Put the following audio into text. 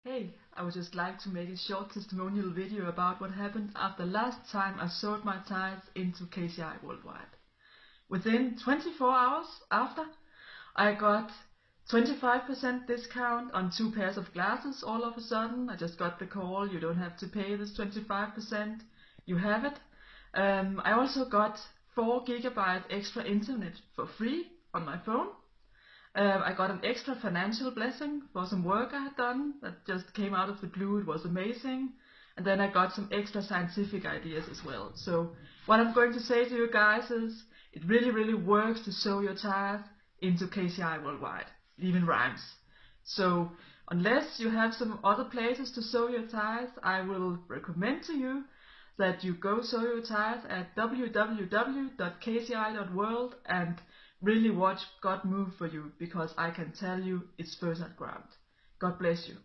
Hey, I would just like to make a short testimonial video about what happened after last time I sold my tithes into KCI Worldwide. Within 24 hours after, I got 25% discount on 2 pairs of glasses all of a sudden. I just got the call, you don't have to pay this 25%, you have it. I also got 4 GB extra internet for free on my phone. I got an extra financial blessing for some work I had done that just came out of the blue. It was amazing. And then I got some extra scientific ideas as well. So what I'm going to say to you guys is it really works to sow your tithe into KCI Worldwide. It even rhymes. So unless you have some other places to sow your tithe, I will recommend to you that you go sow your tithe at www.kci.world and really watch God move for you, because I can tell you it's fertile ground. God bless you.